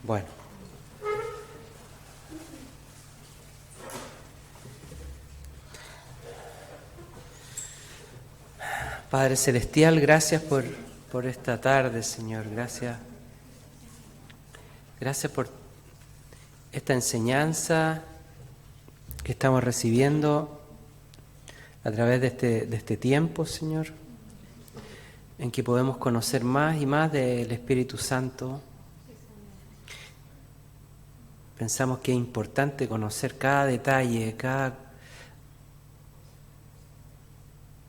Bueno. Padre Celestial, gracias por esta tarde, Señor. Gracias por esta enseñanza que estamos recibiendo a través de este tiempo, Señor, en que podemos conocer más y más del Espíritu Santo. Pensamos que es importante conocer cada detalle,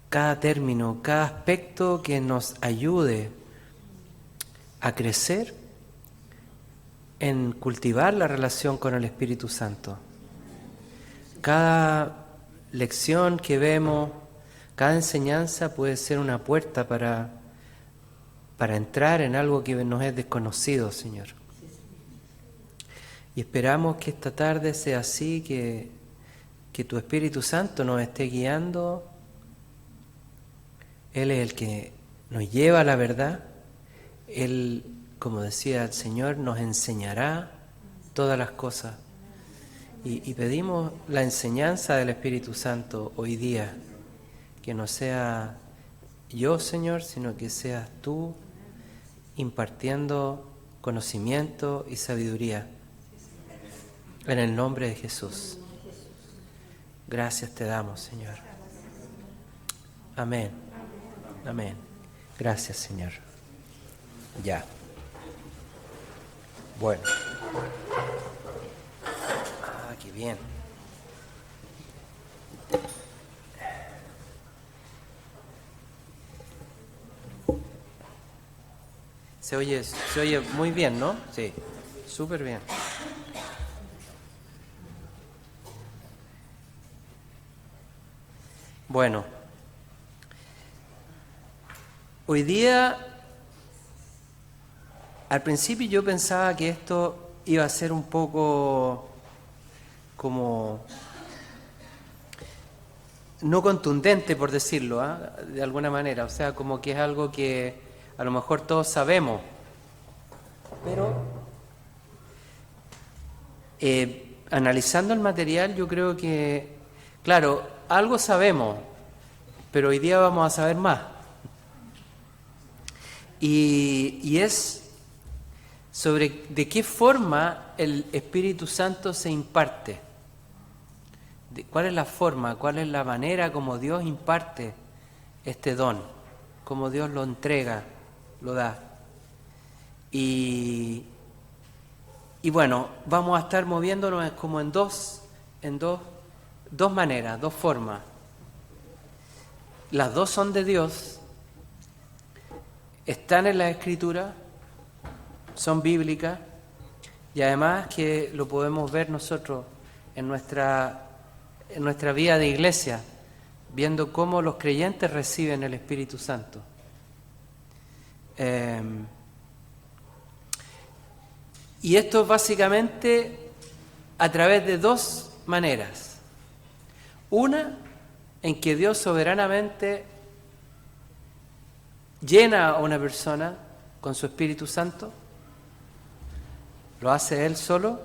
cada término, cada aspecto que nos ayude a crecer en cultivar la relación con el Espíritu Santo. Cada lección que vemos, cada enseñanza puede ser una puerta para entrar en algo que nos es desconocido, Señor. Y esperamos que esta tarde sea así, que tu Espíritu Santo nos esté guiando. Él es el que nos lleva a la verdad. Él, como decía el Señor, nos enseñará todas las cosas. Y pedimos la enseñanza del Espíritu Santo hoy día, que no sea yo, Señor, sino que seas tú impartiendo conocimiento y sabiduría. En el nombre de Jesús. Gracias te damos, Señor. Amén. Amén. Gracias, Señor. Ya. Bueno. Ah, qué bien. Se oye muy bien, ¿no? Sí, súper bien. Bueno, hoy día, al principio yo pensaba que esto iba a ser un poco como no contundente, por decirlo, de alguna manera, o sea, como que es algo que a lo mejor todos sabemos, pero analizando el material yo creo que, claro, algo sabemos, pero hoy día vamos a saber más. Y es sobre de qué forma el Espíritu Santo se imparte. ¿Cuál es la forma, cuál es la manera como Dios imparte este don? Cómo Dios lo entrega, lo da. Y bueno, vamos a estar moviéndonos como en dos maneras, dos formas. Las dos son de Dios, están en la Escritura, son bíblicas y además que lo podemos ver nosotros en nuestra vida de iglesia, viendo cómo los creyentes reciben el Espíritu Santo. Y esto básicamente a través de dos maneras. Una, en que Dios soberanamente llena a una persona con su Espíritu Santo, lo hace Él solo,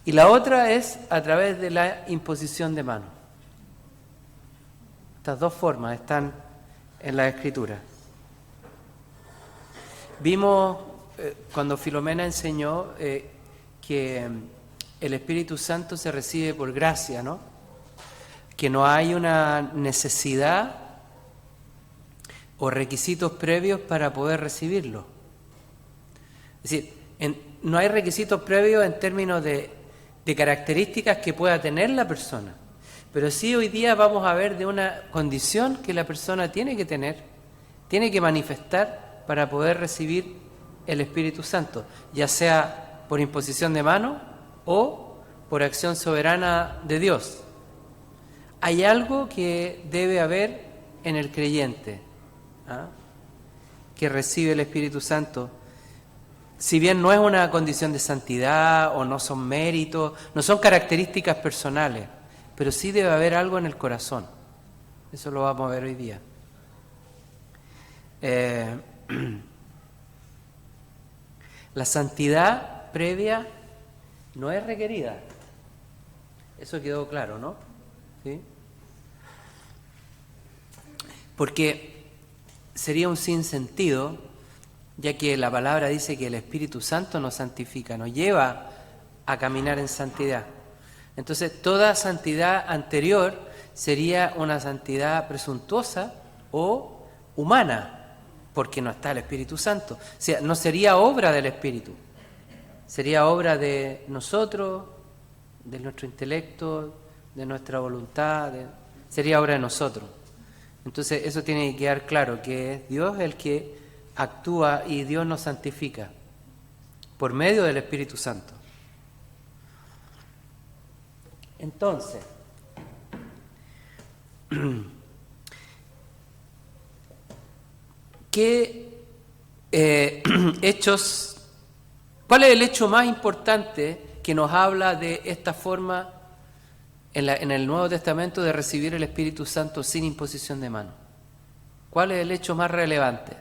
y la otra es a través de la imposición de manos. Estas dos formas están en la Escritura. Vimos cuando Filomena enseñó que el Espíritu Santo se recibe por gracia, ¿no? Que no hay una necesidad o requisitos previos para poder recibirlo. Es decir, no hay requisitos previos en términos de características que pueda tener la persona, pero sí hoy día vamos a ver de una condición que la persona tiene que tener, tiene que manifestar para poder recibir el Espíritu Santo, ya sea por imposición de mano o por acción soberana de Dios. Hay algo que debe haber en el creyente, que recibe el Espíritu Santo. Si bien no es una condición de santidad o no son méritos, no son características personales, pero sí debe haber algo en el corazón. Eso lo vamos a ver hoy día. La santidad previa no es requerida. Eso quedó claro, ¿no? ¿Sí? Porque sería un sinsentido, ya que la palabra dice que el Espíritu Santo nos santifica, nos lleva a caminar en santidad. Entonces, toda santidad anterior sería una santidad presuntuosa o humana, porque no está el Espíritu Santo. O sea, no sería obra del Espíritu, sería obra de nosotros, de nuestro intelecto, de nuestra voluntad, sería obra de nosotros. Entonces, eso tiene que quedar claro, que es Dios el que actúa y Dios nos santifica por medio del Espíritu Santo. Entonces, ¿qué hechos? ¿Cuál es el hecho más importante que nos habla de esta forma en el Nuevo Testamento de recibir el Espíritu Santo sin imposición de mano? ¿Cuál es el hecho más relevante?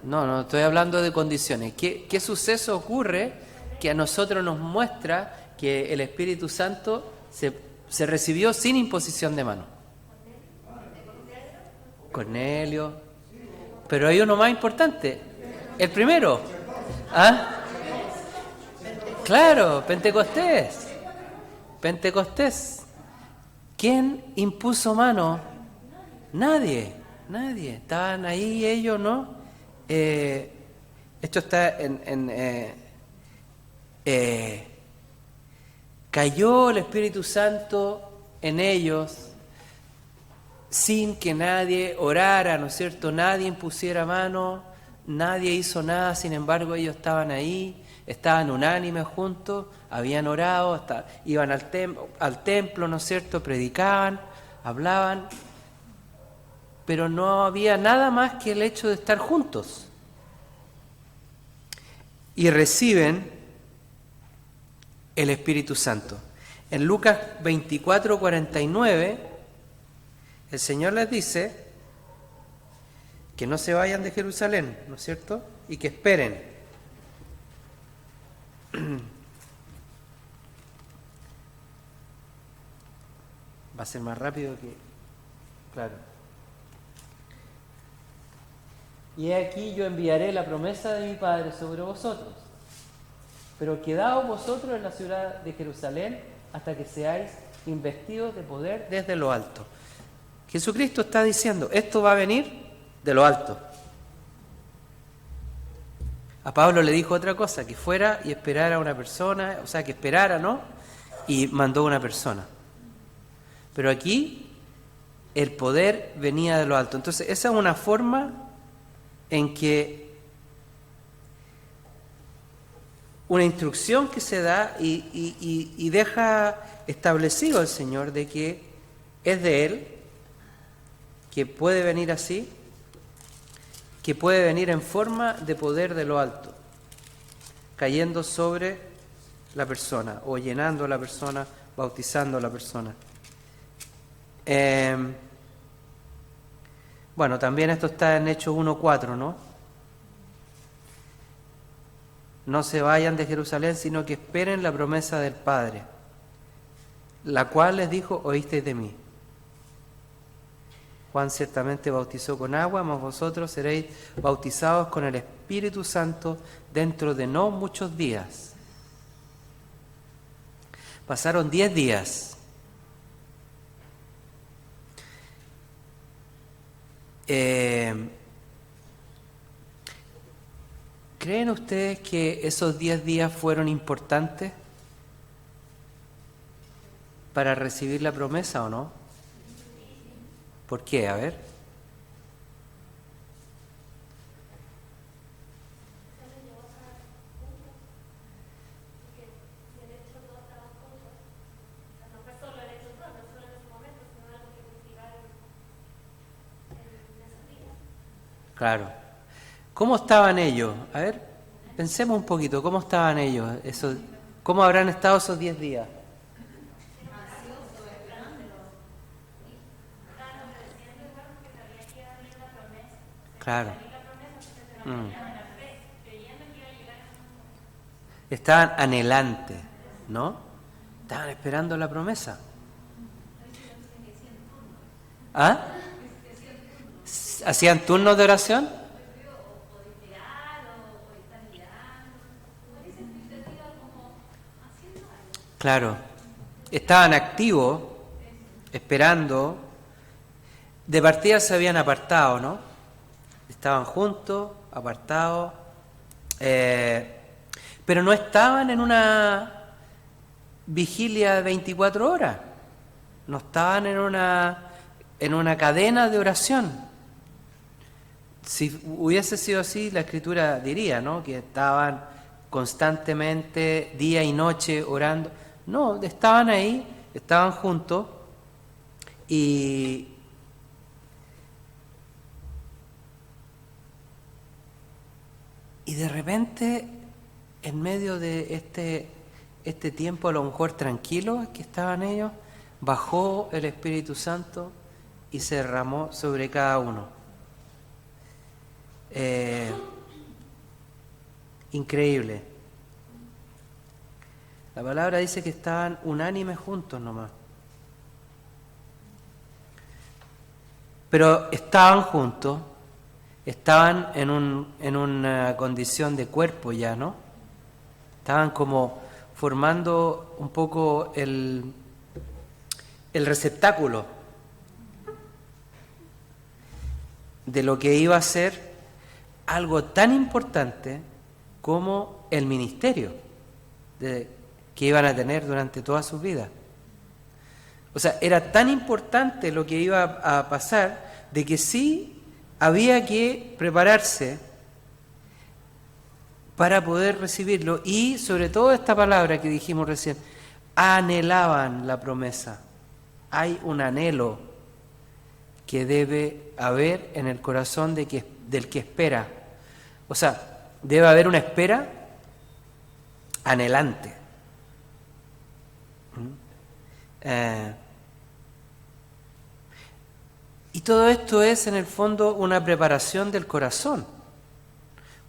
No estoy hablando de condiciones. ¿Qué suceso ocurre que a nosotros nos muestra que el Espíritu Santo se recibió sin imposición de mano? Cornelio. Pero hay uno más importante. El primero. ¿Ah? Claro, Pentecostés. Pentecostés. ¿Quién impuso mano? Nadie. Estaban ahí ellos, ¿no? Esto está cayó el Espíritu Santo en ellos sin que nadie orara, ¿no es cierto? Nadie impusiera mano, nadie hizo nada, sin embargo ellos estaban ahí, estaban unánimes juntos, habían orado, iban al templo, ¿no es cierto? Predicaban, hablaban, pero no había nada más que el hecho de estar juntos. Y reciben el Espíritu Santo. En Lucas 24:49, el Señor les dice que no se vayan de Jerusalén, ¿no es cierto? Y que esperen. Va a ser más rápido que... Claro. Y he aquí yo enviaré la promesa de mi Padre sobre vosotros. Pero quedaos vosotros en la ciudad de Jerusalén hasta que seáis investidos de poder desde lo alto. Jesucristo está diciendo, esto va a venir de lo alto. A Pablo le dijo otra cosa, que fuera y esperara a una persona, o sea, que esperara, ¿no? Y mandó una persona. Pero aquí el poder venía de lo alto. Entonces, esa es una forma en que una instrucción que se da y deja establecido el Señor de que es de Él, que puede venir así, que puede venir en forma de poder de lo alto, cayendo sobre la persona o llenando a la persona, bautizando a la persona. Bueno, también esto está en Hechos 1:4, ¿no? No se vayan de Jerusalén, sino que esperen la promesa del Padre, la cual les dijo, oísteis de mí. Juan ciertamente bautizó con agua, mas vosotros seréis bautizados con el Espíritu Santo dentro de no muchos días. Pasaron 10 días. ¿Creen ustedes que esos 10 días fueron importantes para recibir la promesa o no? ¿Por qué? A ver. Claro. ¿Cómo estaban ellos? A ver, pensemos un poquito, ¿cómo estaban ellos? ¿Cómo habrán estado esos 10 días? Claro. Estaban anhelantes, ¿no? Estaban esperando la promesa. ¿Ah? ¿Hacían turnos de oración? Claro. Estaban activos, esperando. De partida se habían apartado, ¿no? Estaban juntos, apartados, pero no estaban en una vigilia de 24 horas, no estaban en una cadena de oración. Si hubiese sido así, la Escritura diría, ¿no?, que estaban constantemente, día y noche, orando. No, estaban ahí, estaban juntos y de repente, en medio de este tiempo a lo mejor tranquilo que estaban ellos, bajó el Espíritu Santo y se derramó sobre cada uno. Increíble. La palabra dice que estaban unánimes juntos nomás. Pero estaban juntos, estaban en una condición de cuerpo ya, ¿no? Estaban como formando un poco el receptáculo de lo que iba a ser algo tan importante como el ministerio que iban a tener durante toda su vida. O sea, era tan importante lo que iba a pasar de que sí había que prepararse para poder recibirlo. Y sobre todo esta palabra que dijimos recién, anhelaban la promesa. Hay un anhelo que debe haber en el corazón del que espera. O sea, debe haber una espera anhelante. Y todo esto es en el fondo una preparación del corazón,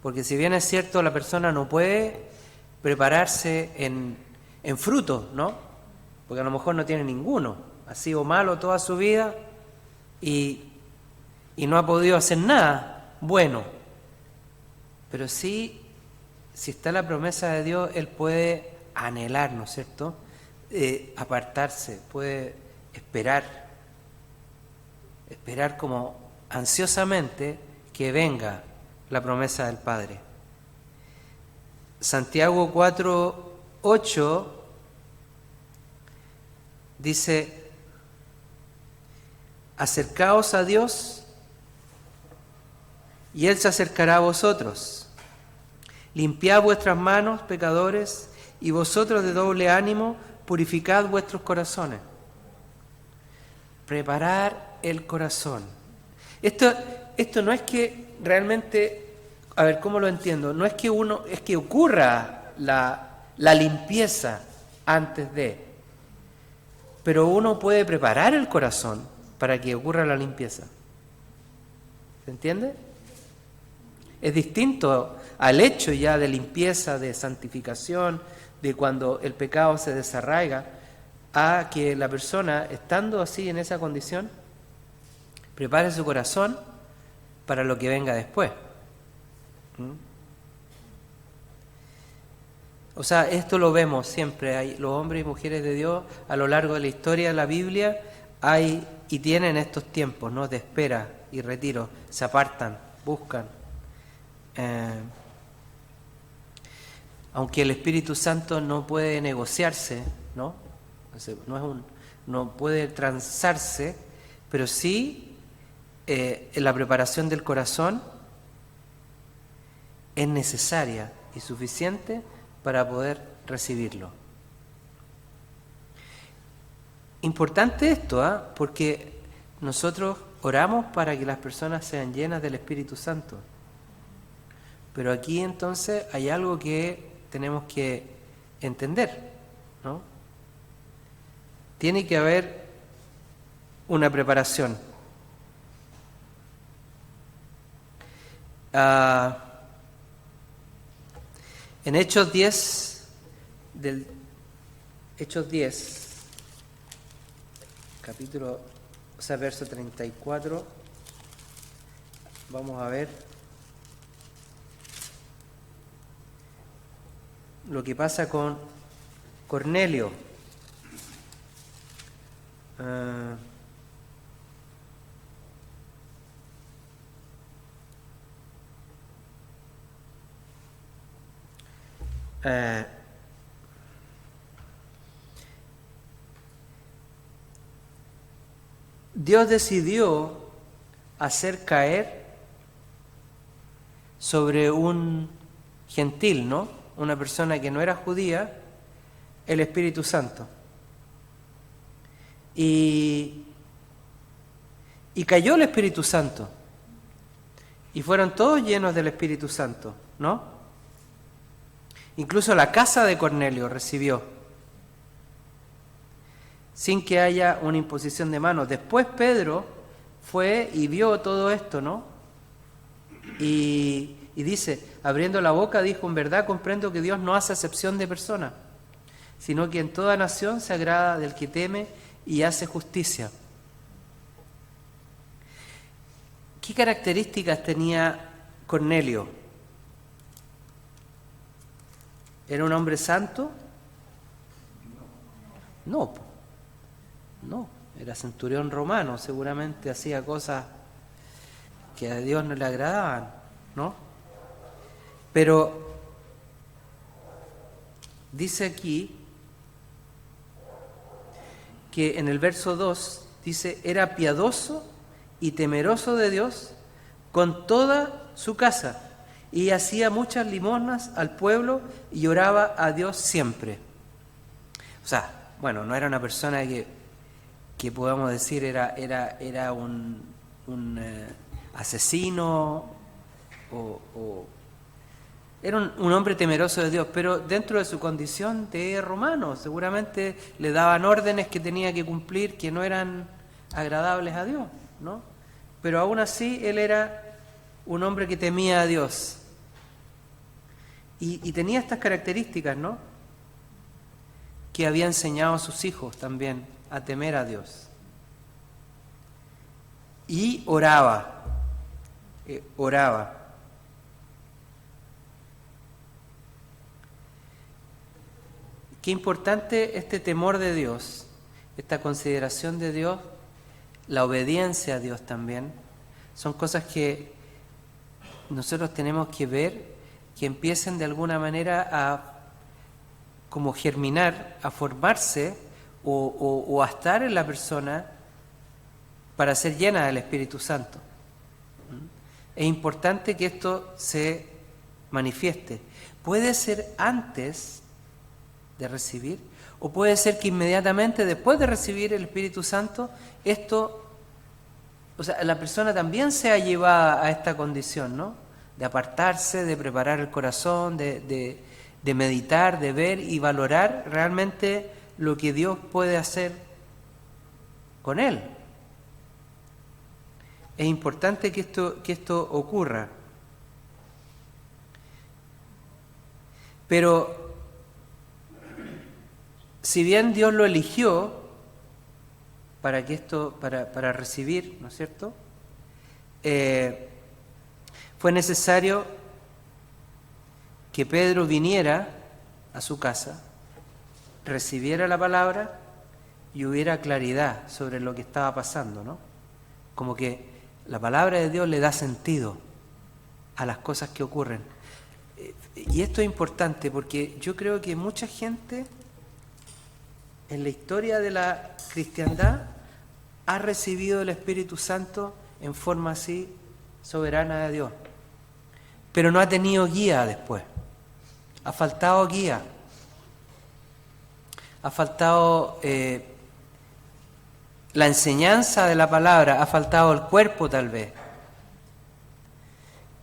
porque si bien es cierto la persona no puede prepararse en fruto, ¿no? Porque a lo mejor no tiene ninguno, ha sido malo toda su vida y no ha podido hacer nada bueno, pero sí, si está la promesa de Dios, él puede anhelar, ¿no es cierto?, apartarse, puede esperar como ansiosamente que venga la promesa del Padre. Santiago 4:8 dice: acercaos a Dios y Él se acercará a vosotros. Limpiad vuestras manos, pecadores, y vosotros de doble ánimo, purificad vuestros corazones. Preparar el corazón. Esto no es que realmente, a ver, ¿cómo lo entiendo? No es que ocurra la limpieza antes de, pero uno puede preparar el corazón para que ocurra la limpieza. ¿Se entiende? Es distinto al hecho ya de limpieza, de santificación, de cuando el pecado se desarraiga, a que la persona, estando así en esa condición, prepare su corazón para lo que venga después. O sea, esto lo vemos siempre. Hay los hombres y mujeres de Dios a lo largo de la historia de la Biblia hay y tienen estos tiempos, ¿no?, de espera y retiro. Se apartan, buscan. Aunque el Espíritu Santo no puede negociarse, ¿no? No puede transarse, pero sí en la preparación del corazón es necesaria y suficiente para poder recibirlo. Importante esto, porque nosotros oramos para que las personas sean llenas del Espíritu Santo. Pero aquí entonces hay algo que tenemos que entender, ¿no? Tiene que haber una preparación. En Hechos 10, Hechos 10, verso 34, vamos a ver lo que pasa con Cornelio. Dios decidió hacer caer sobre un gentil, ¿no? Una persona que no era judía, el Espíritu Santo. Y cayó el Espíritu Santo. Y fueron todos llenos del Espíritu Santo, ¿no? Incluso la casa de Cornelio recibió, sin que haya una imposición de manos. Después Pedro fue y vio todo esto, ¿no? Y dice, abriendo la boca, dijo, en verdad comprendo que Dios no hace acepción de personas, sino que en toda nación se agrada del que teme y hace justicia. ¿Qué características tenía Cornelio? ¿Era un hombre santo? No, era centurión romano, seguramente hacía cosas que a Dios no le agradaban, ¿no? Pero dice aquí que en el verso 2 dice, era piadoso y temeroso de Dios con toda su casa, y hacía muchas limosnas al pueblo y oraba a Dios siempre. O sea, bueno, no era una persona que podamos decir era un asesino o era un hombre temeroso de Dios, pero dentro de su condición de romano, seguramente le daban órdenes que tenía que cumplir que no eran agradables a Dios, ¿no? Pero aún así él era un hombre que temía a Dios. Y tenía estas características, ¿no? Que había enseñado a sus hijos también a temer a Dios. Y oraba. Qué importante este temor de Dios, esta consideración de Dios, la obediencia a Dios también, son cosas que nosotros tenemos que ver, que empiecen de alguna manera a como germinar, a formarse o a estar en la persona para ser llena del Espíritu Santo. Es importante que esto se manifieste. Puede ser antes de recibir, o puede ser que inmediatamente después de recibir el Espíritu Santo, la persona también sea llevada a esta condición, ¿no? De apartarse, de preparar el corazón, de meditar, de ver y valorar realmente lo que Dios puede hacer con él. Es importante que esto ocurra. Pero si bien Dios lo eligió para recibir, ¿no es cierto? Fue necesario que Pedro viniera a su casa, recibiera la palabra y hubiera claridad sobre lo que estaba pasando, ¿no? Como que la palabra de Dios le da sentido a las cosas que ocurren. Y esto es importante porque yo creo que mucha gente en la historia de la cristiandad ha recibido el Espíritu Santo en forma así soberana de Dios, pero no ha tenido guía después. Ha faltado guía, ha faltado la enseñanza de la palabra, ha faltado el cuerpo tal vez.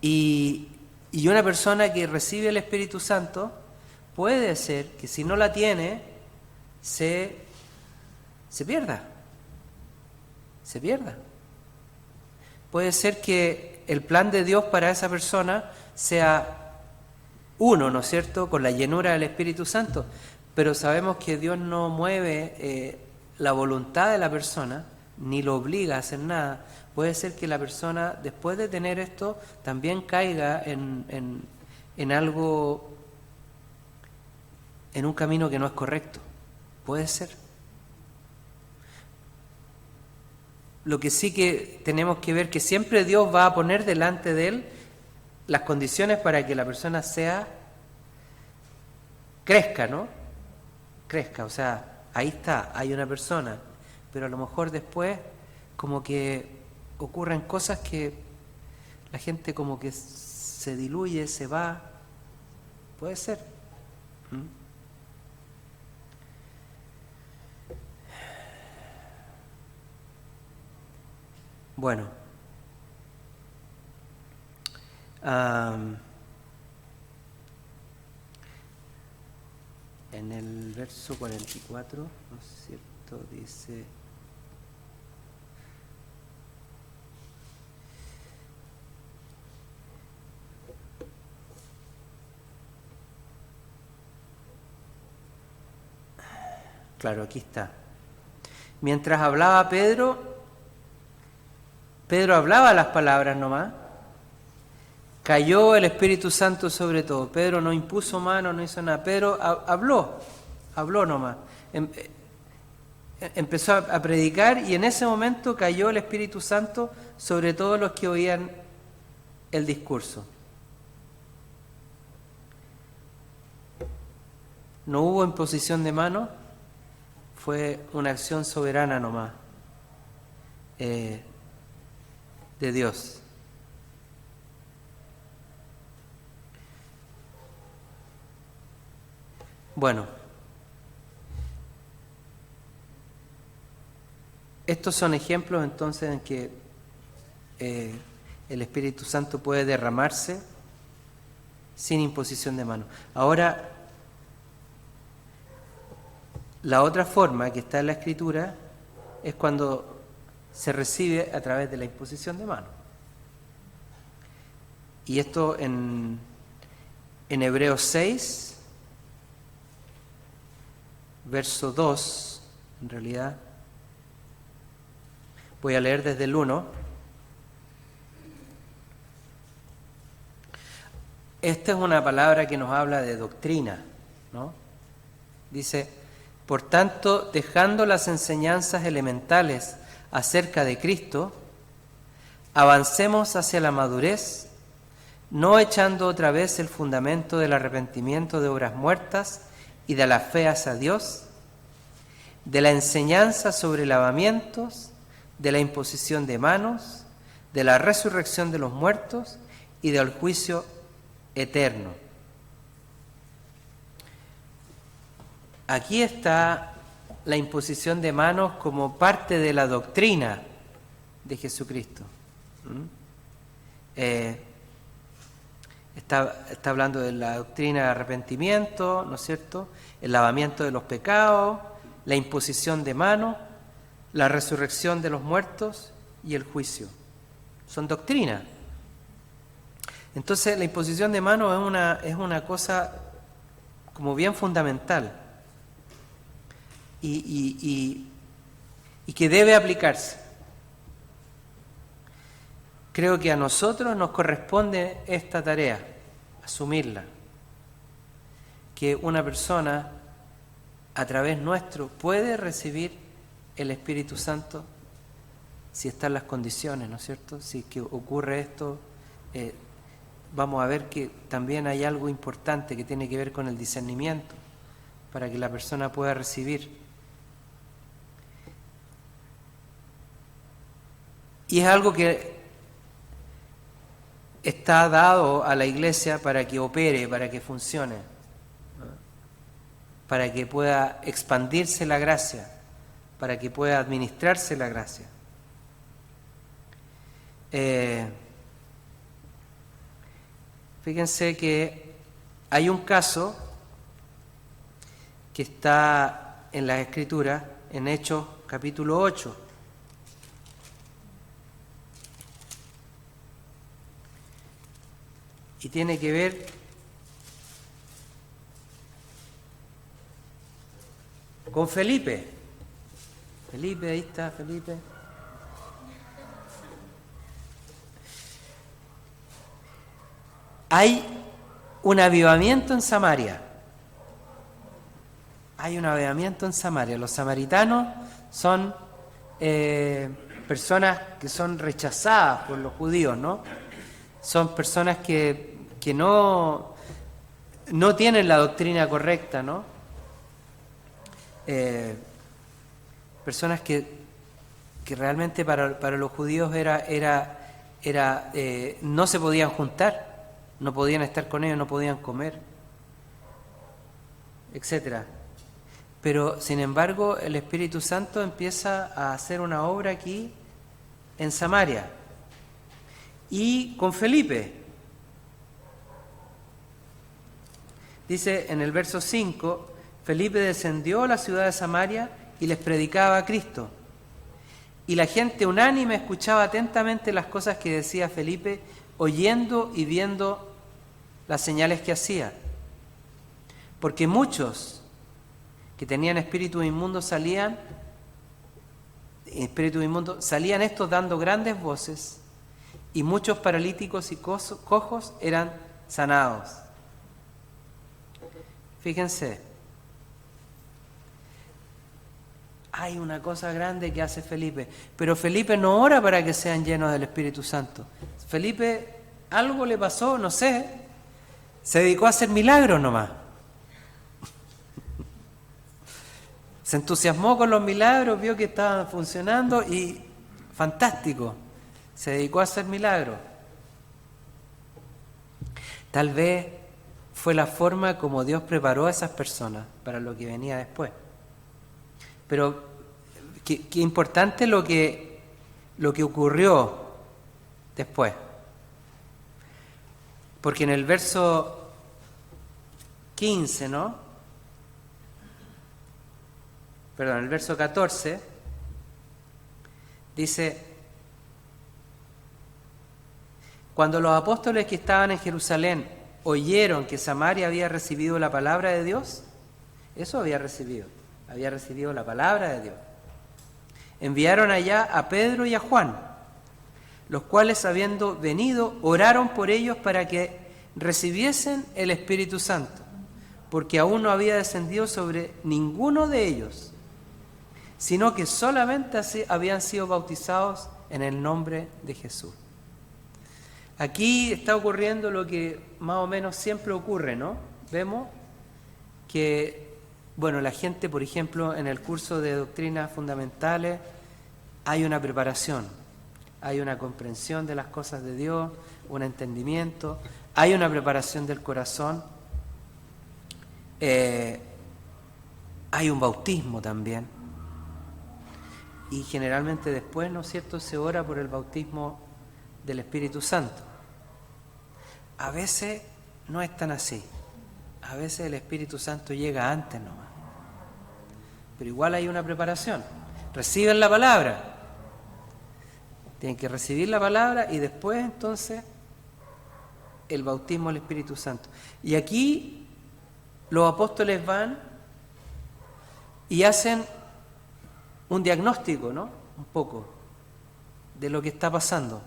Y una persona que recibe el Espíritu Santo puede ser que si no la tiene, se pierda. Puede ser que el plan de Dios para esa persona sea uno, ¿no es cierto?, con la llenura del Espíritu Santo. Pero sabemos que Dios no mueve la voluntad de la persona, ni lo obliga a hacer nada. Puede ser que la persona, después de tener esto, también caiga en algo, en un camino que no es correcto. Puede ser. Lo que sí que tenemos que ver que siempre Dios va a poner delante de él las condiciones para que la persona crezca, ¿no? Crezca, o sea, ahí está, hay una persona, pero a lo mejor después como que ocurren cosas que la gente como que se diluye, se va, puede ser. Bueno, en el verso 44, ¿no es cierto? Dice: claro, aquí está. Mientras hablaba Pedro hablaba las palabras nomás, cayó el Espíritu Santo sobre todo. Pedro no impuso mano, no hizo nada. Pedro habló nomás. Empezó a predicar y en ese momento cayó el Espíritu Santo sobre todos los que oían el discurso. No hubo imposición de mano, fue una acción soberana nomás de Dios. Bueno, estos son ejemplos entonces en que el Espíritu Santo puede derramarse sin imposición de mano. Ahora, la otra forma que está en la Escritura es cuando se recibe a través de la imposición de mano. Y esto en Hebreos 6, verso 2, en realidad, voy a leer desde el 1. Esta es una palabra que nos habla de doctrina, ¿no? Dice: por tanto, dejando las enseñanzas elementales acerca de Cristo, avancemos hacia la madurez, no echando otra vez el fundamento del arrepentimiento de obras muertas y de la fe hacia Dios, de la enseñanza sobre lavamientos, de la imposición de manos, de la resurrección de los muertos y del juicio eterno. Aquí está la imposición de manos como parte de la doctrina de Jesucristo. Está hablando de la doctrina de arrepentimiento, ¿no es cierto?, el lavamiento de los pecados, la imposición de manos, la resurrección de los muertos y el juicio. Son doctrinas. Entonces la imposición de manos es una cosa como bien fundamental y que debe aplicarse. Creo que a nosotros nos corresponde esta tarea, asumirla, que una persona a través nuestro puede recibir el Espíritu Santo si están las condiciones, ¿no es cierto? Si es que ocurre esto, vamos a ver que también hay algo importante que tiene que ver con el discernimiento para que la persona pueda recibir. Y es algo que está dado a la Iglesia para que opere, para que funcione, ¿no?, para que pueda expandirse la gracia, para que pueda administrarse la gracia. Fíjense que hay un caso que está en las Escrituras, en Hechos capítulo 8. y tiene que ver con Felipe. Felipe, ahí está Felipe. Hay un avivamiento en Samaria. Hay un avivamiento en Samaria. Los samaritanos son personas que son rechazadas por los judíos, ¿no? Son personas que no tienen la doctrina correcta, ¿no? Personas que realmente para los judíos no se podían juntar. No podían estar con ellos, no podían comer, etcétera. Pero, sin embargo, el Espíritu Santo empieza a hacer una obra aquí en Samaria. Y con Felipe. Dice en el verso 5, Felipe descendió a la ciudad de Samaria y les predicaba a Cristo. Y la gente unánime escuchaba atentamente las cosas que decía Felipe, oyendo y viendo las señales que hacía. Porque muchos que tenían espíritus inmundos salían estos dando grandes voces, y muchos paralíticos y cojos eran sanados. Fíjense, hay una cosa grande que hace Felipe, pero Felipe no ora para que sean llenos del Espíritu Santo. Felipe, algo le pasó, no sé, se dedicó a hacer milagros nomás. Se entusiasmó con los milagros, vio que estaban funcionando y fantástico, se dedicó a hacer milagros. Tal vez fue la forma como Dios preparó a esas personas para lo que venía después. Pero qué importante lo que ocurrió después. Porque en el verso 15, ¿no? Perdón, el verso 14 dice: cuando los apóstoles que estaban en Jerusalén oyeron que Samaria había recibido la palabra de Dios, eso había recibido la palabra de Dios, enviaron allá a Pedro y a Juan, los cuales, habiendo venido, oraron por ellos para que recibiesen el Espíritu Santo, porque aún no había descendido sobre ninguno de ellos, sino que solamente así habían sido bautizados en el nombre de Jesús. Aquí está ocurriendo lo que más o menos siempre ocurre, ¿no? Vemos que, la gente, por ejemplo, en el curso de doctrinas fundamentales hay una preparación, hay una comprensión de las cosas de Dios, un entendimiento, hay una preparación del corazón, hay un bautismo también, y generalmente después, ¿no es cierto?, se ora por el bautismo del Espíritu Santo. A veces no es tan así, a veces el Espíritu Santo llega antes nomás, pero igual hay una preparación. Reciben la palabra, tienen que recibir la palabra y después entonces el bautismo del Espíritu Santo. Y aquí los apóstoles van y hacen un diagnóstico, ¿no? Un poco de lo que está pasando.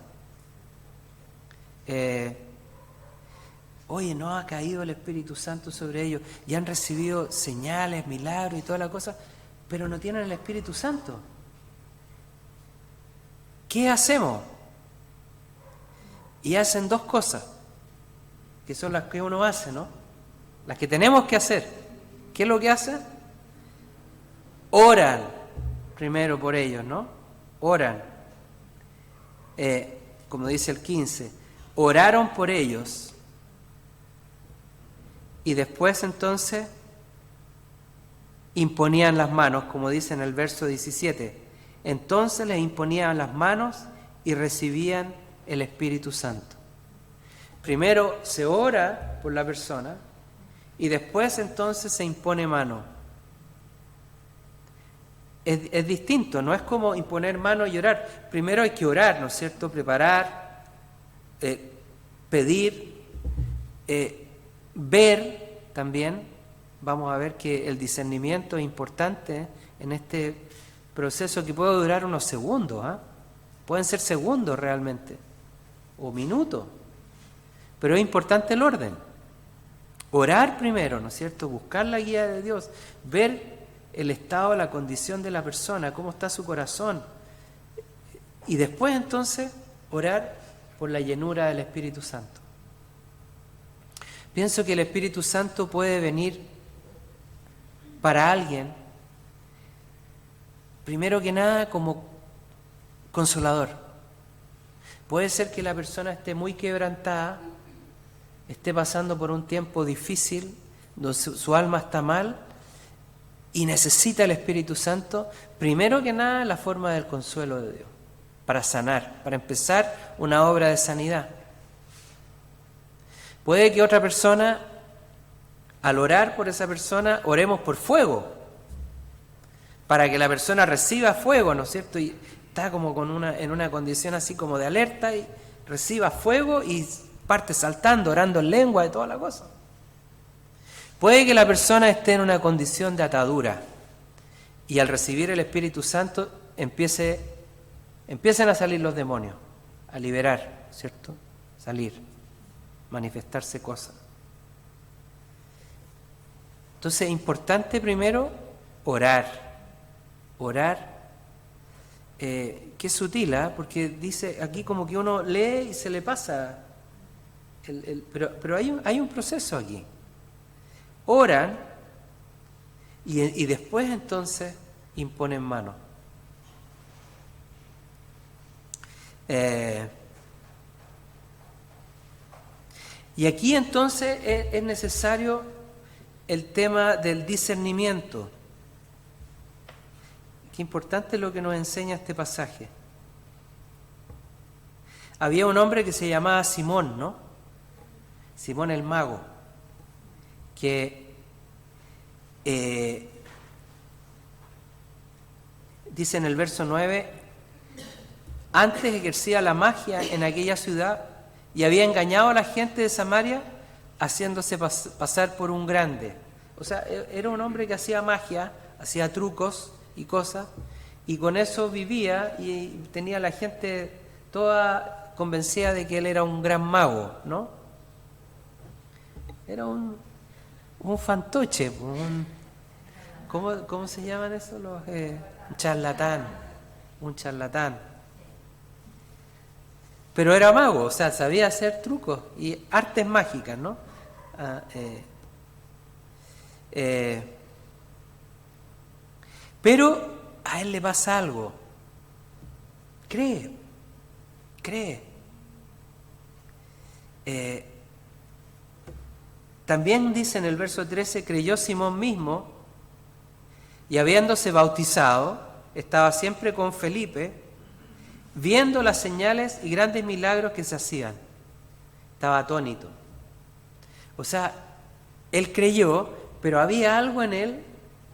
Oye, no ha caído el Espíritu Santo sobre ellos y han recibido señales, milagros y toda la cosa, pero no tienen el Espíritu Santo. ¿Qué hacemos? Y hacen dos cosas, que son las que uno hace, ¿no? Las que tenemos que hacer. ¿Qué es lo que hacen? Oran primero por ellos, ¿no? Oran. Como dice el 15, oraron por ellos y después entonces imponían las manos, como dice en el verso 17. Entonces les imponían las manos y recibían el Espíritu Santo. Primero se ora por la persona y después entonces se impone mano. Es distinto, no es como imponer mano y orar. Primero hay que orar, ¿no es cierto? Preparar, pedir, Ver también, vamos a ver que el discernimiento es importante en este proceso que puede durar unos segundos, pueden ser segundos realmente, o minutos, pero es importante el orden. Orar primero, ¿no es cierto? Buscar la guía de Dios, ver el estado, la condición de la persona, cómo está su corazón, y después entonces orar por la llenura del Espíritu Santo. Pienso que el Espíritu Santo puede venir para alguien, primero que nada, como consolador. Puede ser que la persona esté muy quebrantada, esté pasando por un tiempo difícil, donde su alma está mal y necesita el Espíritu Santo, primero que nada, la forma del consuelo de Dios, para sanar, para empezar una obra de sanidad. Puede que otra persona, al orar por esa persona, oremos por fuego, para que la persona reciba fuego, ¿no es cierto? Y está como en una condición así como de alerta y reciba fuego y parte saltando, orando en lengua y toda la cosa. Puede que la persona esté en una condición de atadura y al recibir el Espíritu Santo empiecen a salir los demonios, a liberar, ¿cierto? Salir, manifestarse cosas. Entonces es importante primero orar, que es sutil, porque dice aquí como que uno lee y se le pasa, pero hay un proceso aquí. Oran y después entonces imponen mano. Y aquí entonces es necesario el tema del discernimiento. Qué importante es lo que nos enseña este pasaje. Había un hombre que se llamaba Simón, ¿no? Simón el mago, que dice en el verso 9, antes ejercía la magia en aquella ciudad y había engañado a la gente de Samaria haciéndose pasar por un grande. O sea, era un hombre que hacía magia, hacía trucos y cosas, y con eso vivía y tenía a la gente toda convencida de que él era un gran mago, ¿no? Era un fantoche, ¿cómo se llaman eso? Un charlatán. Pero era mago, o sea, sabía hacer trucos y artes mágicas, ¿no? Pero a él le pasa algo. Cree. También dice en el verso 13, creyó Simón mismo y habiéndose bautizado, estaba siempre con Felipe, viendo las señales y grandes milagros que se hacían. Estaba atónito. O sea, él creyó, pero había algo en él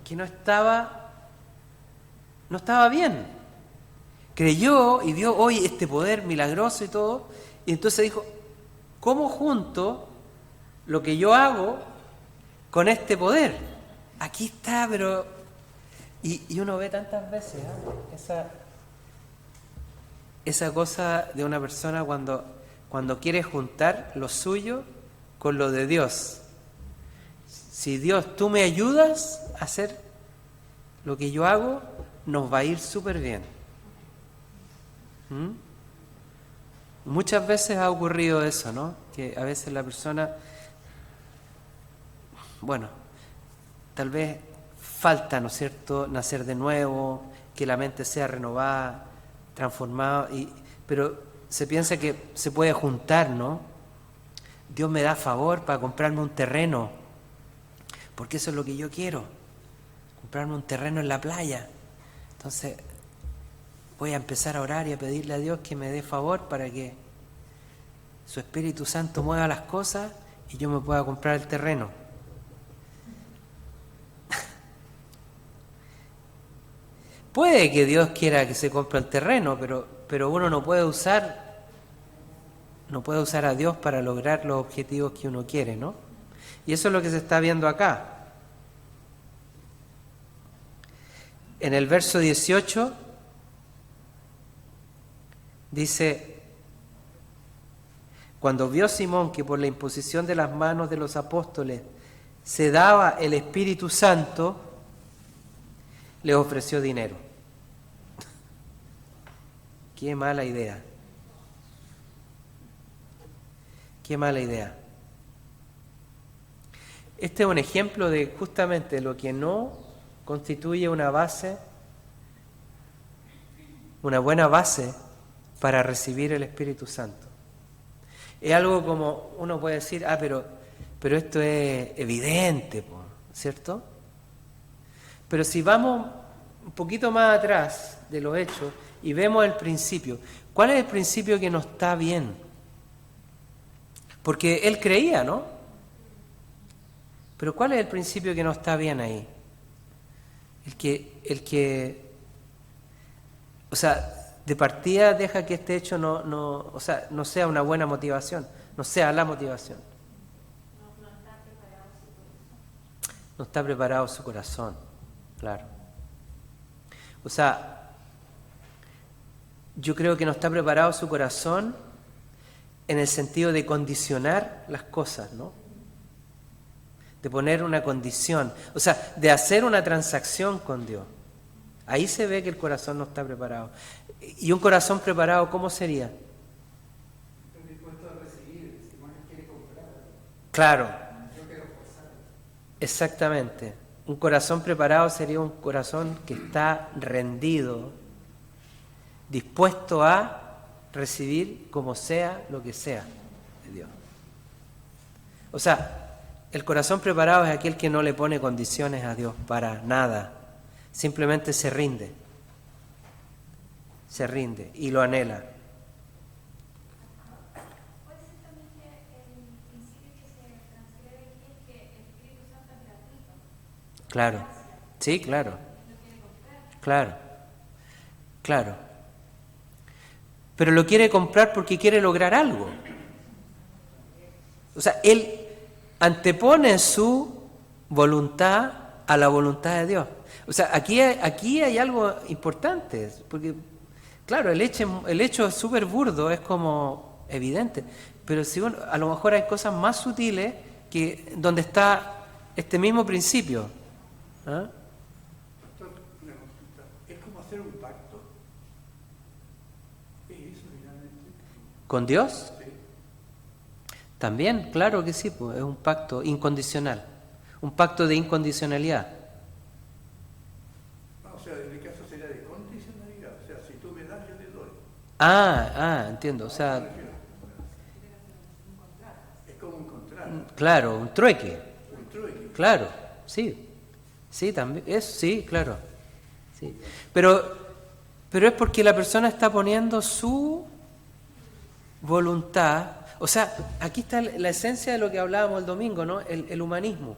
que no estaba bien. Creyó y vio hoy este poder milagroso y todo, y entonces dijo, ¿cómo junto lo que yo hago con este poder? Aquí está, pero... Y uno ve tantas veces esa cosa de una persona cuando quiere juntar lo suyo con lo de Dios. Si Dios, tú me ayudas a hacer lo que yo hago, nos va a ir súper bien. Muchas veces ha ocurrido eso, ¿no? Que a veces la persona, bueno, tal vez falta, ¿no es cierto?, nacer de nuevo, que la mente sea renovada, transformada, pero se piensa que se puede juntar, ¿no? Dios me da favor para comprarme un terreno, porque eso es lo que yo quiero, comprarme un terreno en la playa. Entonces voy a empezar a orar y a pedirle a Dios que me dé favor para que su Espíritu Santo mueva las cosas y yo me pueda comprar el terreno. Puede que Dios quiera que se compre el terreno, pero uno no puede usar no puede usar a Dios para lograr los objetivos que uno quiere, ¿no? Y eso es lo que se está viendo acá. En el verso 18 dice: cuando vio Simón que por la imposición de las manos de los apóstoles se daba el Espíritu Santo, le ofreció dinero. Qué mala idea. Qué mala idea. Este es un ejemplo de justamente lo que no constituye una base, una buena base para recibir el Espíritu Santo. Es algo como uno puede decir, pero esto es evidente, ¿cierto? Pero si vamos un poquito más atrás de los hechos y vemos el principio, ¿cuál es el principio que no está bien? Porque él creía, ¿no? Pero ¿cuál es el principio que no está bien ahí? O sea, de partida deja que este hecho no sea una buena motivación, no sea la motivación. No está preparado su corazón, claro. O sea, yo creo que no está preparado su corazón en el sentido de condicionar las cosas, ¿no? De poner una condición, o sea, de hacer una transacción con Dios. Ahí se ve que el corazón no está preparado. ¿Y un corazón preparado cómo sería? Estoy dispuesto a recibir, si más quiere comprar. Claro. Yo quiero forzar. Exactamente. Un corazón preparado sería un corazón que está rendido, dispuesto a recibir como sea lo que sea de Dios. O sea, el corazón preparado es aquel que no le pone condiciones a Dios para nada. Simplemente se rinde y lo anhela. ¿Puede ser también que el principio que se transfiere aquí es que el Espíritu Santo es gratuito? Claro, sí, claro. Claro. Pero lo quiere comprar porque quiere lograr algo. O sea, él antepone su voluntad a la voluntad de Dios. O sea, aquí hay algo importante, porque, claro, el hecho súper burdo es como evidente, pero si a lo mejor hay cosas más sutiles que donde está este mismo principio. ¿Ah? Pastor, una consulta. ¿Es como hacer un pacto? ¿Es eso finalmente? ¿Con Dios? Sí. También, claro que sí, pues, es un pacto incondicional, un pacto de incondicionalidad. O sea, en el caso sería de condicionalidad. O sea, si tú me das, yo te doy. Entiendo, o sea, Es como un contrato, claro, un trueque, un trueque. claro, sí, también, sí, claro, sí. Pero es porque la persona está poniendo su voluntad. O sea, aquí está la esencia de lo que hablábamos el domingo, ¿no? El humanismo.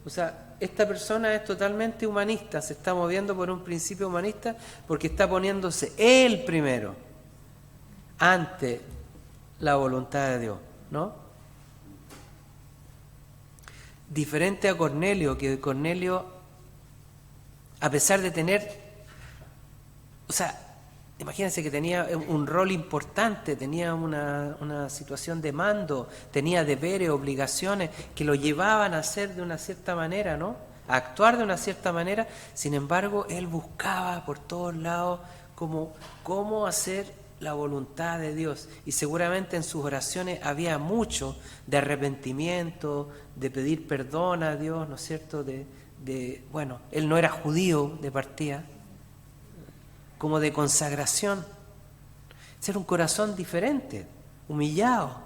O sea, esta persona es totalmente humanista, se está moviendo por un principio humanista porque está poniéndose él primero ante la voluntad de Dios, ¿no? Diferente a Cornelio, que Cornelio, a pesar de tener, o sea, imagínense que tenía un rol importante, tenía una situación de mando, tenía deberes, obligaciones que lo llevaban a hacer de una cierta manera, ¿no? A actuar de una cierta manera. Sin embargo, él buscaba por todos lados cómo hacer la voluntad de Dios. Y seguramente en sus oraciones había mucho de arrepentimiento, de pedir perdón a Dios, ¿no es cierto? Bueno, él no era judío de partida, como de consagración, ser un corazón diferente, humillado.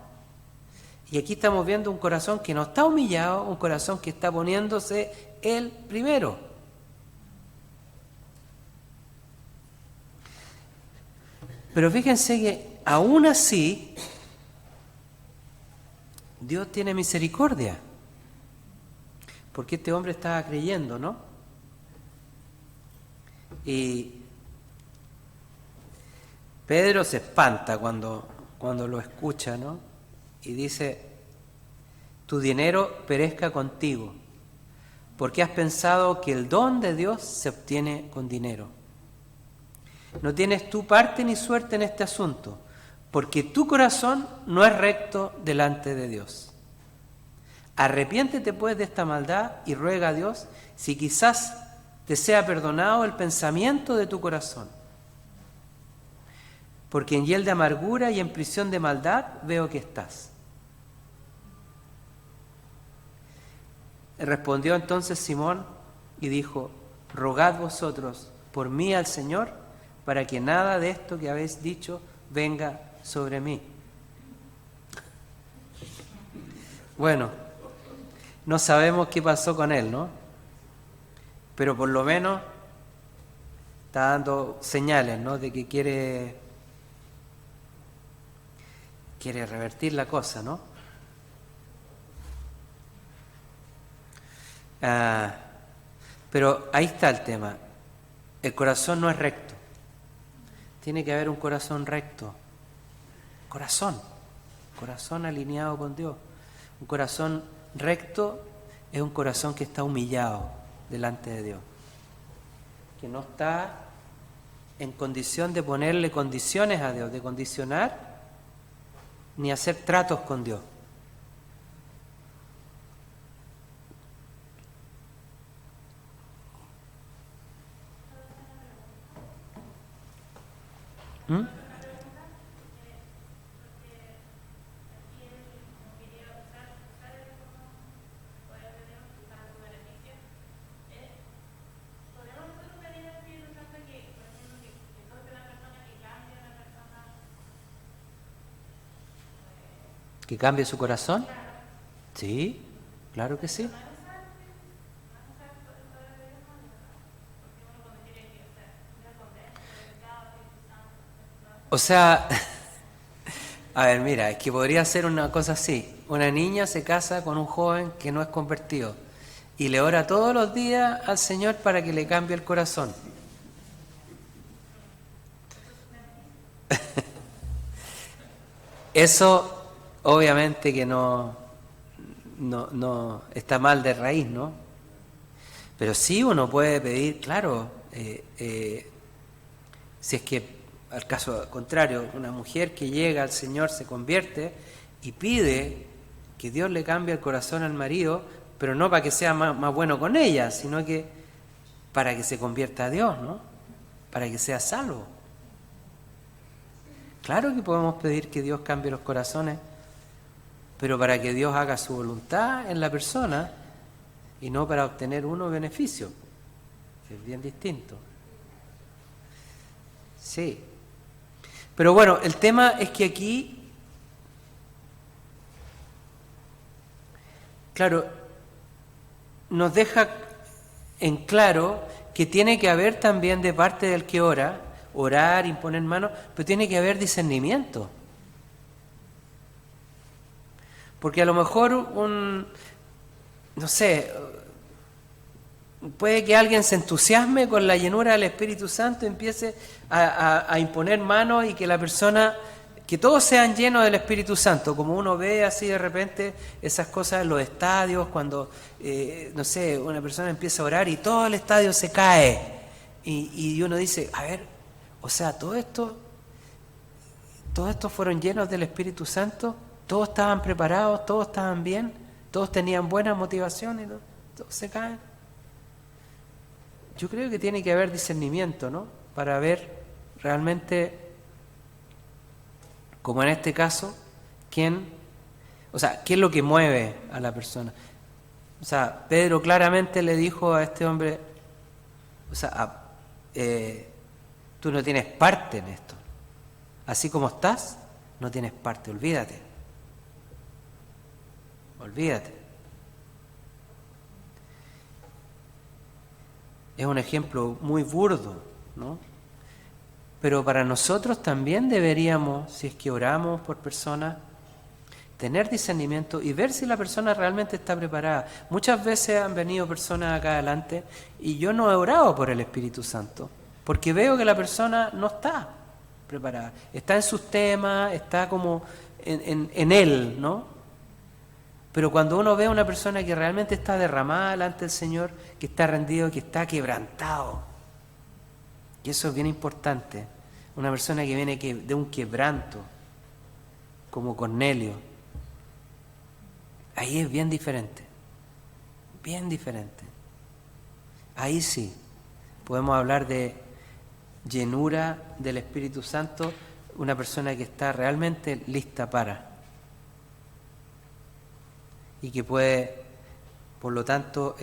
Y aquí estamos viendo un corazón que no está humillado, un corazón que está poniéndose él primero. Pero fíjense que aún así Dios tiene misericordia, porque este hombre estaba creyendo, ¿no? Y Pedro se espanta cuando cuando lo escucha, ¿no? Y dice, tu dinero perezca contigo, porque has pensado que el don de Dios se obtiene con dinero. No tienes tú parte ni suerte en este asunto, porque tu corazón no es recto delante de Dios. Arrepiéntete pues de esta maldad y ruega a Dios si quizás te sea perdonado el pensamiento de tu corazón. Porque en hiel de amargura y en prisión de maldad veo que estás. Respondió entonces Simón y dijo, rogad vosotros por mí al Señor, para que nada de esto que habéis dicho venga sobre mí. Bueno, no sabemos qué pasó con él, ¿no? Pero por lo menos está dando señales, ¿no? De que quiere revertir la cosa, ¿no? Pero ahí está el tema. El corazón no es recto. Tiene que haber un corazón recto. Corazón alineado con Dios. Un corazón recto es un corazón que está humillado delante de Dios, que no está en condición de ponerle condiciones a Dios, de condicionar ni hacer tratos con Dios. ¿Mm? ¿Que cambie su corazón? Sí, claro que sí. O sea, a ver, mira, es que podría ser una cosa así. Una niña se casa con un joven que no es convertido y le ora todos los días al Señor para que le cambie el corazón. Eso obviamente que no está mal de raíz, ¿no? Pero sí uno puede pedir, claro, si es que al caso contrario, una mujer que llega al Señor se convierte y pide que Dios le cambie el corazón al marido, pero no para que sea más bueno con ella, sino que para que se convierta a Dios, ¿no? Para que sea salvo. Claro que podemos pedir que Dios cambie los corazones, pero para que Dios haga su voluntad en la persona y no para obtener uno beneficio. Es bien distinto. Sí. Pero bueno, el tema es que aquí, claro, nos deja en claro que tiene que haber también de parte del que ora, orar, imponer manos, pero tiene que haber discernimiento. Porque a lo mejor no sé, puede que alguien se entusiasme con la llenura del Espíritu Santo y empiece a imponer manos y que la persona, que todos sean llenos del Espíritu Santo, como uno ve así de repente esas cosas en los estadios, cuando, no sé, una persona empieza a orar y todo el estadio se cae y uno dice, a ver, o sea, todos estos fueron llenos del Espíritu Santo, todos estaban preparados, todos estaban bien, todos tenían buenas motivaciones, ¿no? Todos se caen. Yo creo que tiene que haber discernimiento, ¿no? Para ver realmente, como en este caso, qué es lo que mueve a la persona. O sea, Pedro claramente le dijo a este hombre, o sea, tú no tienes parte en esto. Así como estás, no tienes parte, olvídate. Olvídate. Es un ejemplo muy burdo, ¿no? Pero para nosotros también deberíamos, si es que oramos por personas, tener discernimiento y ver si la persona realmente está preparada. Muchas veces han venido personas acá adelante y yo no he orado por el Espíritu Santo, porque veo que la persona no está. preparada. Está en sus temas, está como en él, ¿no? Pero cuando uno ve a una persona que realmente está derramada delante del Señor, que está rendido, que está quebrantado, y eso es bien importante, una persona que viene de un quebranto, como Cornelio, ahí es bien diferente, bien diferente. Ahí sí, podemos hablar de llenura del Espíritu Santo, una persona que está realmente lista para, y que puede, por lo tanto,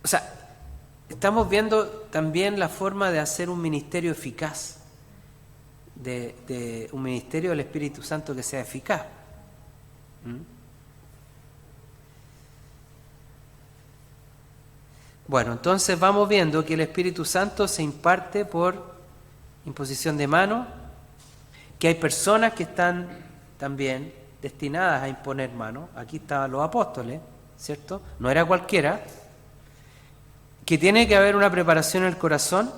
o sea, estamos viendo también la forma de hacer un ministerio eficaz, de un ministerio del Espíritu Santo que sea eficaz. Bueno, entonces vamos viendo que el Espíritu Santo se imparte por imposición de mano, que hay personas que están también destinadas a imponer mano. Aquí estaban los apóstoles, ¿cierto? No era cualquiera. Que tiene que haber una preparación en el corazón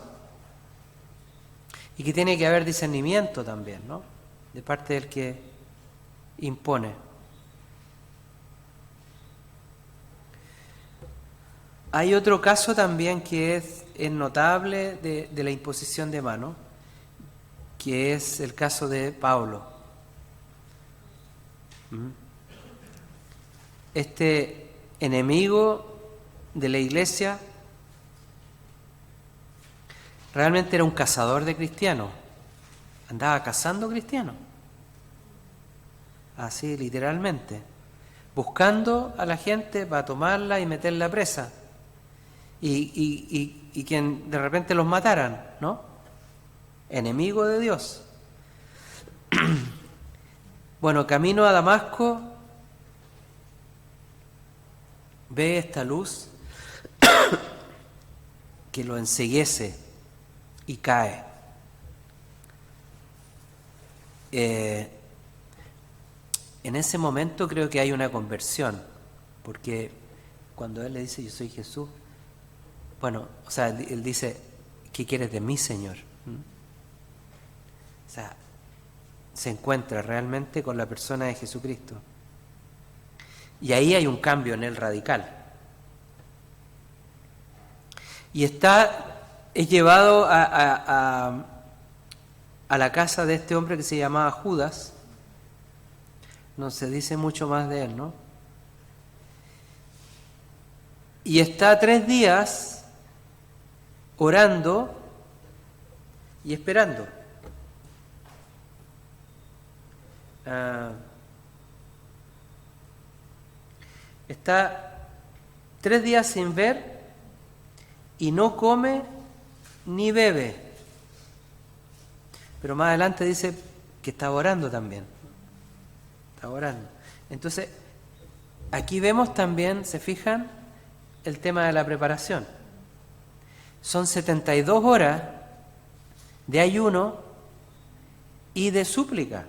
y que tiene que haber discernimiento también, ¿no? De parte del que impone. Hay otro caso también que es notable de la imposición de mano, que es el caso de Pablo. Este enemigo de la iglesia realmente era un cazador de cristianos, andaba cazando cristianos, así literalmente, buscando a la gente para tomarla y meterla presa, y quien de repente los mataran, ¿no? Enemigo de Dios. Bueno, camino a Damasco, ve esta luz que lo enceguece y cae. En ese momento creo que hay una conversión, porque cuando él le dice yo soy Jesús, bueno, o sea, él dice, ¿qué quieres de mí, Señor? O sea, se encuentra realmente con la persona de Jesucristo. Y ahí hay un cambio en él radical. Y es llevado a la casa de este hombre que se llamaba Judas. No se dice mucho más de él, ¿no? Y está 3 días orando y esperando. Está 3 días sin ver y no come ni bebe. Pero más adelante dice que está orando también. Está orando. Entonces, aquí vemos también, ¿se fijan? El tema de la preparación. Son 72 horas de ayuno y de súplica.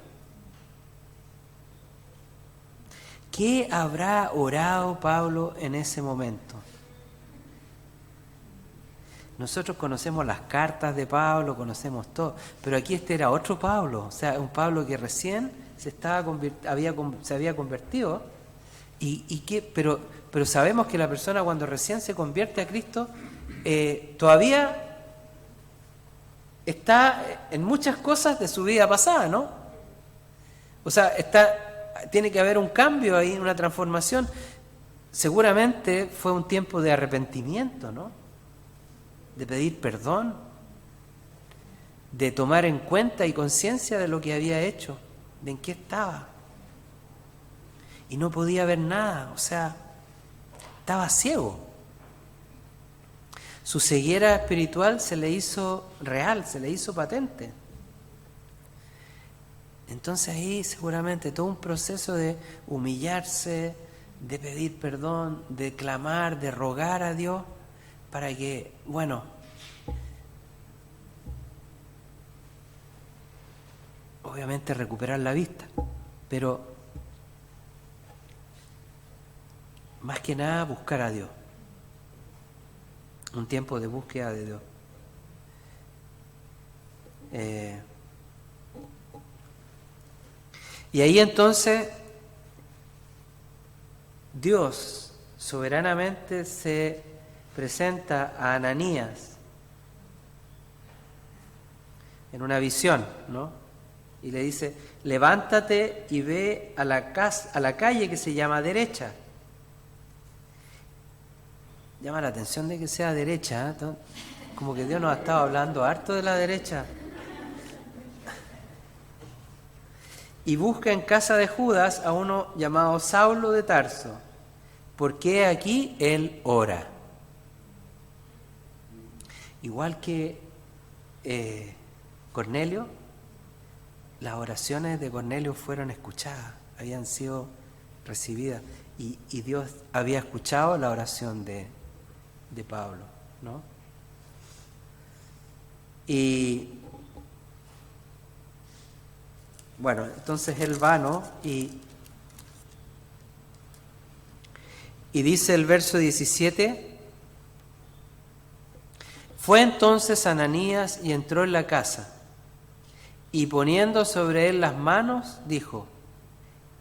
¿Qué habrá orado Pablo en ese momento? Nosotros conocemos las cartas de Pablo, conocemos todo, pero aquí este era otro Pablo, o sea, un Pablo que recién se había convertido, pero sabemos que la persona cuando recién se convierte a Cristo todavía está en muchas cosas de su vida pasada, ¿no? O sea, tiene que haber un cambio ahí, una transformación. Seguramente fue un tiempo de arrepentimiento, ¿no? De pedir perdón, de tomar en cuenta y conciencia de lo que había hecho, de en qué estaba. Y no podía ver nada, o sea, estaba ciego. Su ceguera espiritual se le hizo real, se le hizo patente. Entonces ahí seguramente todo un proceso de humillarse, de pedir perdón, de clamar, de rogar a Dios para que, bueno, obviamente recuperar la vista, pero más que nada buscar a Dios. un tiempo de búsqueda de Dios. Y ahí entonces Dios soberanamente se presenta a Ananías en una visión, ¿no? Y le dice: levántate y ve a la calle que se llama Derecha. Llama la atención de que sea derecha, ¿eh? Como que Dios nos ha estado hablando harto de la derecha. Y busca en casa de Judas a uno llamado Saulo de Tarso, porque aquí él ora. Igual que Cornelio, las oraciones de Cornelio fueron escuchadas, habían sido recibidas, y Dios había escuchado la oración de Pablo, ¿no? Y bueno, entonces él va, ¿no? Y dice el verso 17: fue entonces Ananías y entró en la casa, y poniendo sobre él las manos, dijo: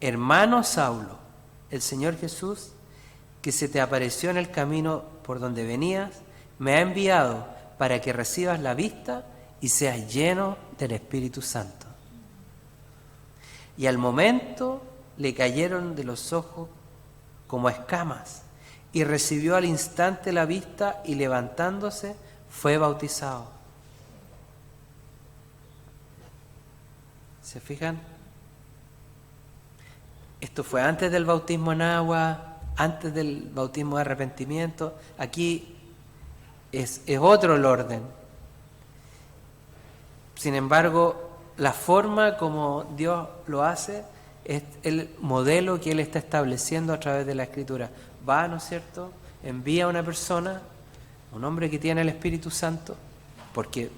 hermano Saulo, el Señor Jesús, que se te apareció en el camino por donde venías, me ha enviado para que recibas la vista y seas lleno del Espíritu Santo. Y al momento le cayeron de los ojos como escamas, y recibió al instante la vista, y levantándose fue bautizado. ¿Se fijan? Esto fue antes del bautismo en agua, antes del bautismo de arrepentimiento. Aquí es otro el orden. Sin embargo, la forma como Dios lo hace es el modelo que Él está estableciendo a través de la Escritura. Va, ¿no es cierto?, envía a una persona, un hombre que tiene el Espíritu Santo, porque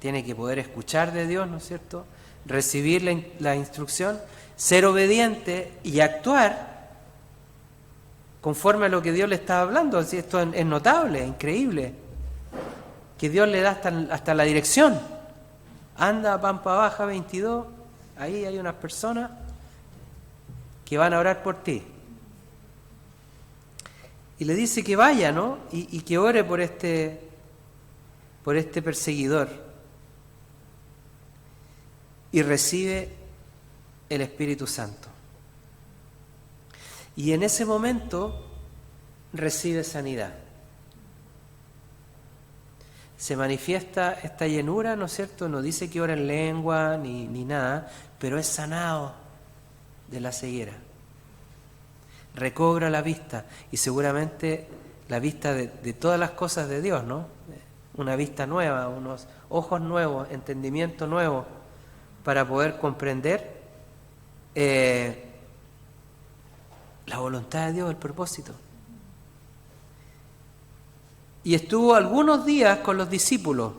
tiene que poder escuchar de Dios, ¿no es cierto?, recibir la instrucción, ser obediente y actuar conforme a lo que Dios le está hablando. Así, esto es notable, increíble, que Dios le da hasta la dirección. Anda a Pampa Baja 22, ahí hay unas personas que van a orar por ti. Y le dice que vaya, ¿no? Y que ore por este perseguidor. Y recibe el Espíritu Santo. Y en ese momento recibe sanidad. Se manifiesta esta llenura, ¿no es cierto? No dice que ora en lengua ni nada, pero es sanado de la ceguera. Recobra la vista, y seguramente la vista de todas las cosas de Dios, ¿no? Una vista nueva, unos ojos nuevos, entendimiento nuevo, para poder comprender la voluntad de Dios, el propósito. Y estuvo algunos días con los discípulos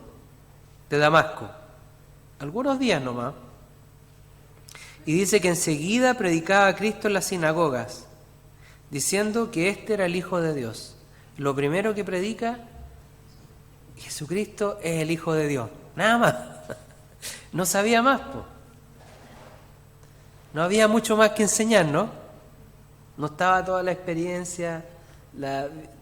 de Damasco, algunos días nomás, y dice que enseguida predicaba a Cristo en las sinagogas, diciendo que este era el Hijo de Dios. Lo primero que predica: Jesucristo es el Hijo de Dios, nada más. No sabía más, po. No había mucho más que enseñar, ¿no? No estaba toda la experiencia,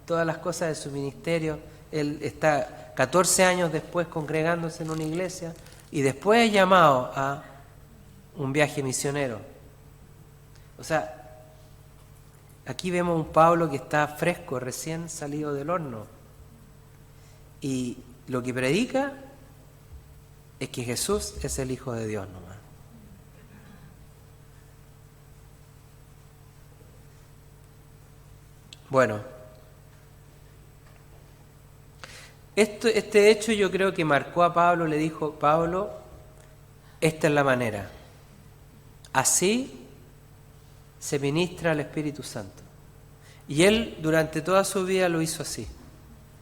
todas las cosas de su ministerio. Él está 14 años después congregándose en una iglesia, y después es llamado a un viaje misionero. O sea, aquí vemos un Pablo que está fresco, recién salido del horno, y lo que predica es que Jesús es el Hijo de Dios nomás. Bueno, este hecho yo creo que marcó a Pablo. Le dijo: Pablo, esta es la manera. Así se ministra al Espíritu Santo. Y él durante toda su vida lo hizo así.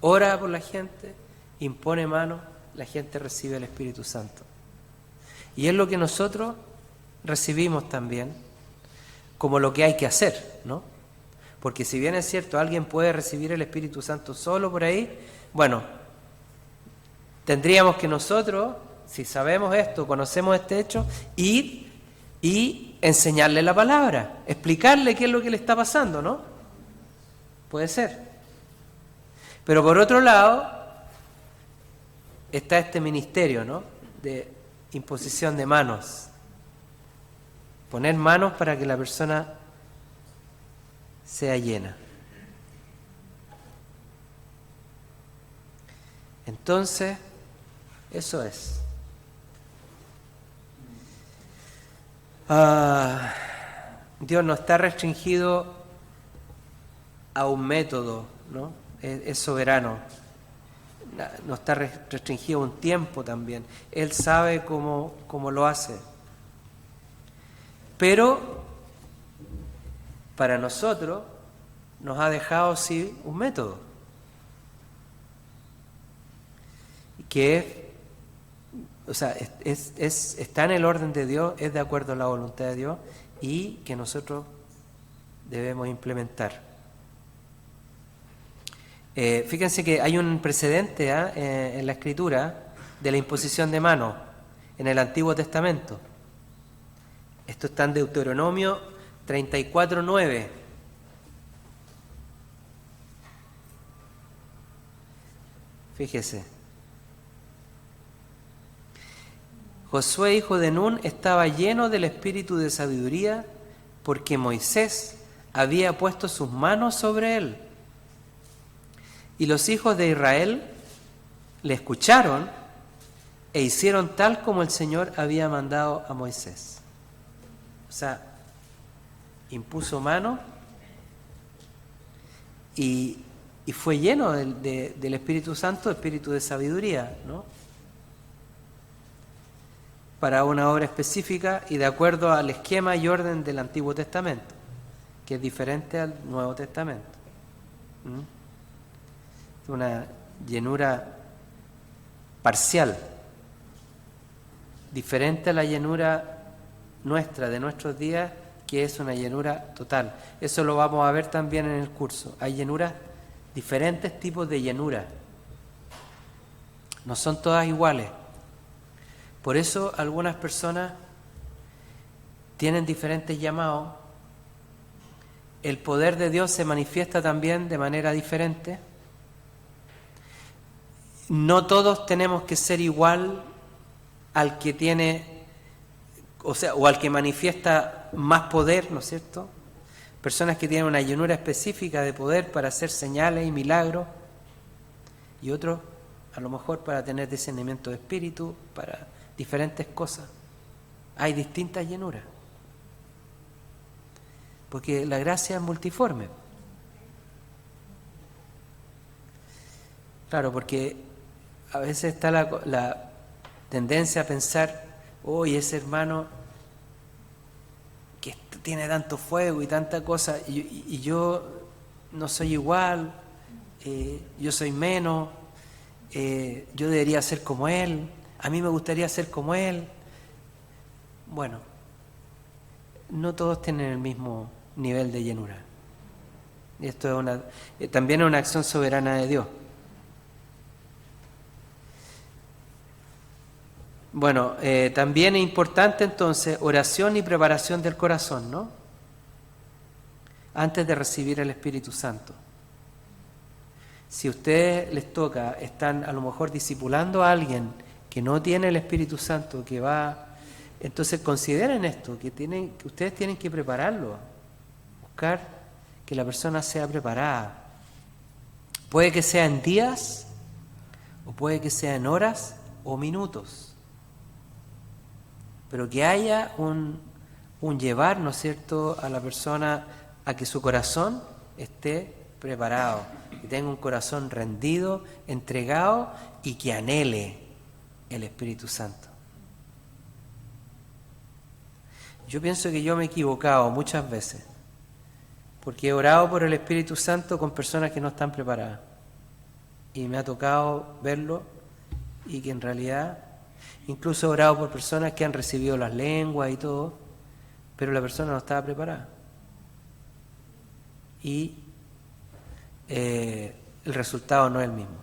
Ora por la gente, impone manos, la gente recibe el Espíritu Santo. Y es lo que nosotros recibimos también como lo que hay que hacer, ¿no? Porque si bien es cierto, alguien puede recibir el Espíritu Santo solo por ahí, Bueno, tendríamos que nosotros, si sabemos esto, conocemos este hecho, ir y enseñarle la palabra, explicarle qué es lo que le está pasando, ¿no? Puede ser. Pero por otro lado, está este ministerio, ¿no? De imposición de manos. Poner manos para que la persona sea llena. Entonces, eso es. Dios no está restringido a un método, ¿no? Es soberano. No está restringido a un tiempo también. Él sabe cómo lo hace. Pero para nosotros nos ha dejado sí un método, que está en el orden de Dios, es de acuerdo a la voluntad de Dios y que nosotros debemos implementar. Fíjense que hay un precedente en la Escritura de la imposición de manos en el Antiguo Testamento. Esto está en Deuteronomio 34:9. Fíjese. Josué, hijo de Nun, estaba lleno del espíritu de sabiduría porque Moisés había puesto sus manos sobre él. Y los hijos de Israel le escucharon e hicieron tal como el Señor había mandado a Moisés. O sea, impuso mano y fue lleno del Espíritu Santo, espíritu de sabiduría, ¿no? Para una obra específica y de acuerdo al esquema y orden del Antiguo Testamento, que es diferente al Nuevo Testamento. Una llenura parcial, diferente a la llenura nuestra, de nuestros días, que es una llenura total. Eso lo vamos a ver también en el curso. Hay llenuras, diferentes tipos de llenura. No son todas iguales. Por eso algunas personas tienen diferentes llamados. El poder de Dios se manifiesta también de manera diferente. No todos tenemos que ser igual al que tiene, o al que manifiesta más poder, ¿no es cierto? Personas que tienen una llenura específica de poder para hacer señales y milagros, y otros a lo mejor para tener discernimiento de espíritu, para diferentes cosas. Hay distintas llenuras, porque la gracia es multiforme. Claro, porque a veces está la tendencia a pensar, oye, ese hermano que tiene tanto fuego y tanta cosa, y yo no soy igual, yo soy menos, yo debería ser como él, a mí me gustaría ser como él. Bueno, no todos tienen el mismo nivel de llenura. Y esto es también es una acción soberana de Dios. Bueno, también es importante entonces oración y preparación del corazón, ¿no? Antes de recibir el Espíritu Santo. Si a ustedes les toca, están a lo mejor discipulando a alguien que no tiene el Espíritu Santo, que va, entonces consideren esto, que ustedes tienen que prepararlo, buscar que la persona sea preparada. Puede que sea en días, o puede que sea en horas o minutos, pero que haya un llevar, ¿no es cierto?, a la persona a que su corazón esté preparado, que tenga un corazón rendido, entregado y que anhele el Espíritu Santo. Yo pienso que yo me he equivocado muchas veces, porque he orado por el Espíritu Santo con personas que no están preparadas. Y me ha tocado verlo y que en realidad, incluso he orado por personas que han recibido las lenguas y todo, pero la persona no estaba preparada. Y el resultado no es el mismo.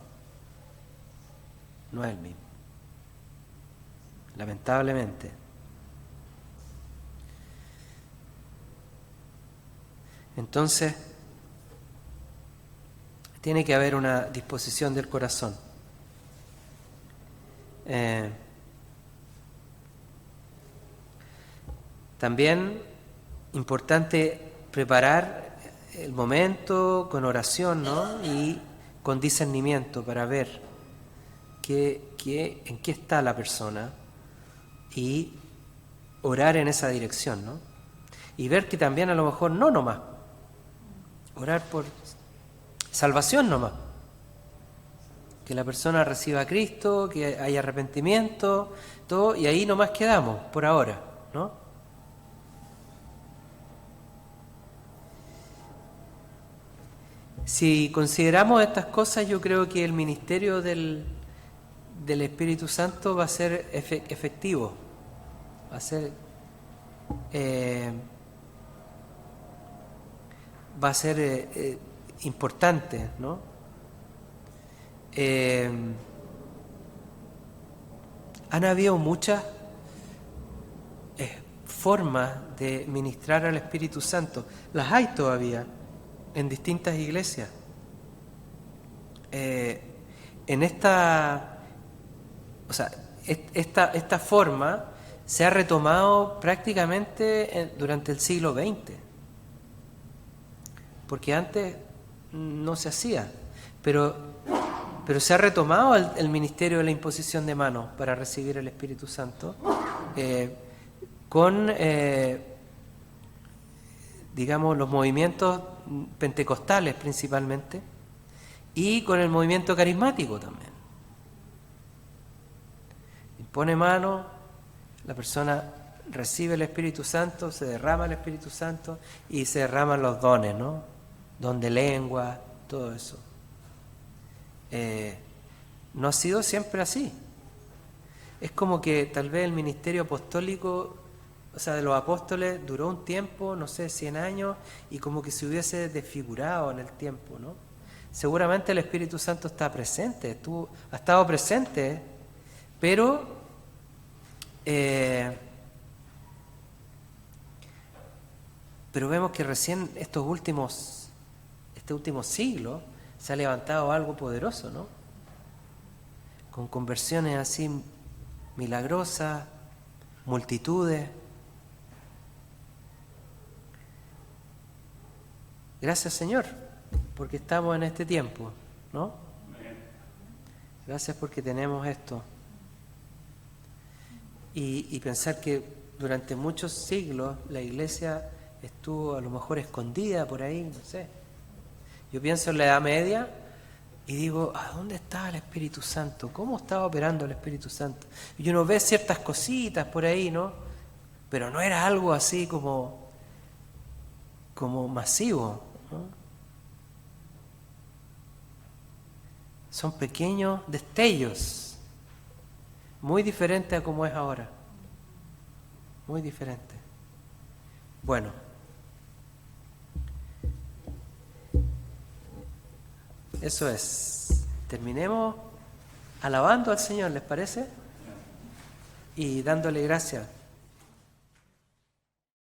no es el mismo. Lamentablemente. Entonces, tiene que haber una disposición del corazón. También importante preparar el momento con oración, ¿no? Y con discernimiento para ver en qué está la persona y orar en esa dirección, ¿no? Y ver que también a lo mejor no nomás, orar por salvación nomás, que la persona reciba a Cristo, que haya arrepentimiento, todo, y ahí nomás quedamos por ahora, ¿no? Si consideramos estas cosas, yo creo que el ministerio del Espíritu Santo va a ser efectivo, va a ser importante, ¿no? Han habido muchas formas de ministrar al Espíritu Santo, las hay todavía en distintas iglesias. En esta forma se ha retomado prácticamente durante el siglo XX, porque antes no se hacía, pero se ha retomado el ministerio de la imposición de manos para recibir el Espíritu Santo, con digamos los movimientos pentecostales principalmente, y con el movimiento carismático también. Impone mano, la persona recibe el Espíritu Santo, se derrama el Espíritu Santo y se derraman los dones, ¿no? Don de lengua, todo eso. No ha sido siempre así. Es como que tal vez el ministerio apostólico, o sea, de los apóstoles, duró un tiempo, no sé, 100 años, y como que se hubiese desfigurado en el tiempo, ¿no? Seguramente el Espíritu Santo está presente, ha estado presente, pero vemos que recién este último siglo se ha levantado algo poderoso, ¿no? Con conversiones así milagrosas, multitudes. Gracias, Señor, porque estamos en este tiempo, ¿no? Gracias porque tenemos esto. Y pensar que durante muchos siglos la Iglesia estuvo a lo mejor escondida por ahí, no sé. Yo pienso en la Edad Media y digo, ¿a dónde estaba el Espíritu Santo? ¿Cómo estaba operando el Espíritu Santo? Y uno ve ciertas cositas por ahí, ¿no? Pero no era algo así como masivo, ¿no? Son pequeños destellos, muy diferentes a como es ahora, muy diferente. Bueno, eso es. Terminemos alabando al Señor, ¿les parece? Y dándole gracias.